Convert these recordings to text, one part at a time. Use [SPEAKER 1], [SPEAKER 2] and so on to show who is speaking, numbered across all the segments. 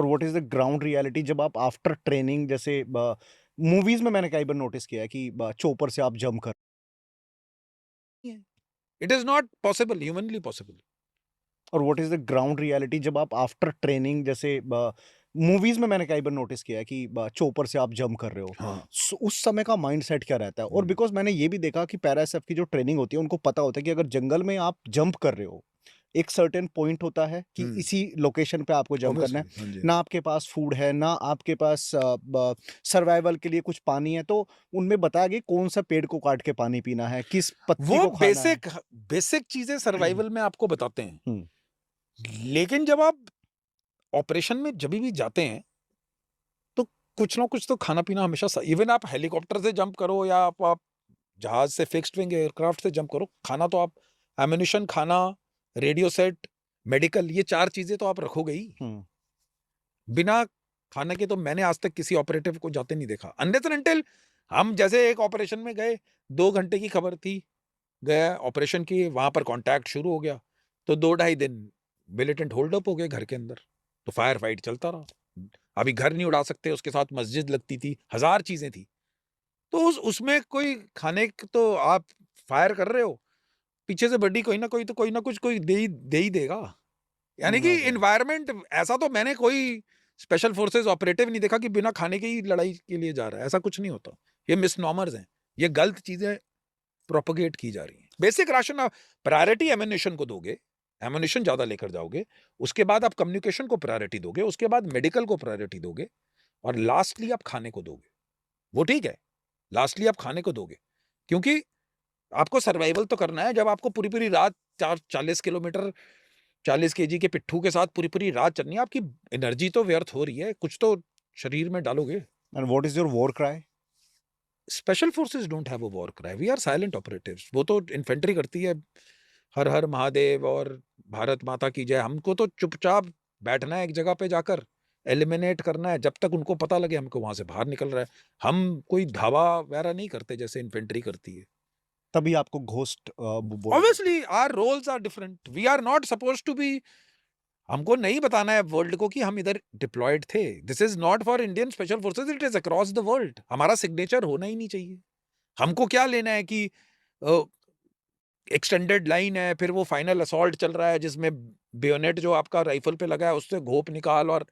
[SPEAKER 1] और what is the ground reality जब आप आफ्टर ट्रेनिंग जैसे मूवीज़ में मैंने कई बार नोटिस किया है कि चोपर से आप जंप कर
[SPEAKER 2] it is not possible, humanly possible.
[SPEAKER 1] और what is the ground reality जब आप आफ्टर ट्रेनिंग जैसे मूवीज़ में मैंने कई बार नोटिस किया है कि चोपर से आप जंप कर रहे हो।
[SPEAKER 2] हाँ।
[SPEAKER 1] उस समय का माइंडसेट क्या रहता है? और बिकॉज़ मैंने ये भी देखा कि पैरा एसएफ की जो ट्रेनिंग होती है उनको पता होता है कि अगर जंगल में आप जंप कर रहे हो, एक सर्टेन पॉइंट होता है कि
[SPEAKER 2] हम्म।
[SPEAKER 1] इसी लोकेशन पे आपको जंप करना है।
[SPEAKER 2] ऑब्वियसली, हाँ जी।
[SPEAKER 1] ना आपके पास फूड है, ना आपके पास सर्वाइवल के लिए कुछ पानी है, तो उनमें बताया गया कौन-सा पेड़ को काट के पानी पीना है, किस पत्ती
[SPEAKER 2] वो
[SPEAKER 1] को खाना है।
[SPEAKER 2] बेसिक बेसिक चीजें सर्वाइवल में आपको बताते हैं।
[SPEAKER 1] हुँ,
[SPEAKER 2] लेकिन जब आप ऑपरेशन में जब भी जाते हैं, तो कुछ ना कुछ तो खाना पीना हमेशा इवन आप हेलीकॉप्टर से जंप करो या आप जहाज से फिक्स्ड विंग एयरक्राफ्ट से जंप करो, खाना तो आप एम्यूनिशन, खाना, रेडियो सेट, मेडिकल, ये चार चीजें तो आप रखोगे ही।
[SPEAKER 1] हुँ,
[SPEAKER 2] बिना खाने के तो मैंने आज तक किसी ऑपरेटिव को जाते नहीं देखा, अनलेस एंड अनटिल हम जैसे एक ऑपरेशन में गए, 2 घंटे की खबर थी, गया ऑपरेशन की, वहां पर कांटेक्ट शुरू हो गया, तो 2 ढाई दिन मिलिटेंट होल्ड अप हो गए घर के अंदर, तो फायर फाइट चलता रहा। अभी घर नहीं उड़ा सकते, उसके साथ मस्जिद लगती थी, हजार चीजें थी। तो उसमें कोई खाने तो आप फायर कर रहे हो, पीछे से बड़ी कोई ना कुछ कोई दे ही देगा। यानी कि
[SPEAKER 1] ओके।
[SPEAKER 2] एनवायरनमेंट ऐसा तो मैंने कोई स्पेशल फोर्सेस ऑपरेटिव नहीं देखा कि बिना खाने के ही लड़ाई के लिए जा रहा है, ऐसा कुछ नहीं होता। ये मिसनॉमर्स हैं, ये गलत चीजें प्रोपोगेट की जा रही हैं। बेसिक राशन आप प्रायोरिटी एम्यूनिशन को दोगे, एम्यूनिशन ज्यादा लेकर जाओगे, उसके बाद आप कम्युनिकेशन को प्रायोरिटी दोगे, उसके बाद मेडिकल को प्रायोरिटी दोगे, और लास्टली आप खाने को दोगे। वो ठीक है, लास्टली आप खाने को दोगे, क्योंकि आपको सर्वाइवल तो करना है। जब आपको पूरी पूरी रात 40 किलोमीटर 40 केजी के पिट्ठू के साथ पूरी पूरी रात चलनी है, आपकी एनर्जी तो व्यर्थ हो रही है, कुछ तो शरीर में डालोगे।
[SPEAKER 1] And what is your war cry?
[SPEAKER 2] Special forces don't have a war cry, we are silent operatives. वो तो इन्फेंट्री करती है, हर हर महादेव और भारत माता की जय। हमको तो चुपचाप बैठना है एक जगह पे जाकर, एलिमिनेट करना है जब तक उनको पता लगे हमको वहां से बाहर निकल रहा है। हम कोई धावा वगैरह नहीं करते जैसे इन्फेंट्री करती है।
[SPEAKER 1] तभी आपको घोस्ट बोला जाता
[SPEAKER 2] obviously our roles are different, we are not suppose to be. हमको नहीं बताना है वर्ल्ड को कि हम इधर डिप्लॉयड थे। This is not for Indian special forces, it is across the world. हमारा सिग्नेचर होना ही नहीं चाहिए। हमको क्या लेना है कि एक्सटेंडेड लाइन है, फिर वो फाइनल असॉल्ट चल रहा है जिसमें बेयोनेट जो आपका राइफल पे लगा है उससे घोप निकाल, और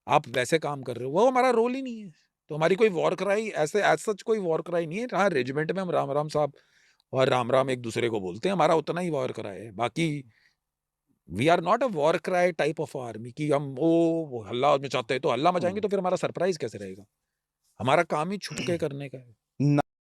[SPEAKER 2] आप वैसे काम कर रहे हो, वो हमारा रोल ही नहीं है। तो हमारी कोई वॉर कराई ऐसे एज सच कोई वॉर कराई नहीं है। हाँ, रेजिमेंट में हम राम राम साहब और राम राम एक दूसरे को बोलते हैं, हमारा उतना ही वॉर कराए है। बाकी we are not a war cry type of army कि हम हल्ला मचाते हैं, तो हल्ला मचाएंगे
[SPEAKER 1] है।
[SPEAKER 2] तो फिर हमारा सरप्राइज कैसे रहेगा? हमारा काम ही छुप
[SPEAKER 1] हुँ।
[SPEAKER 2] के करने का है।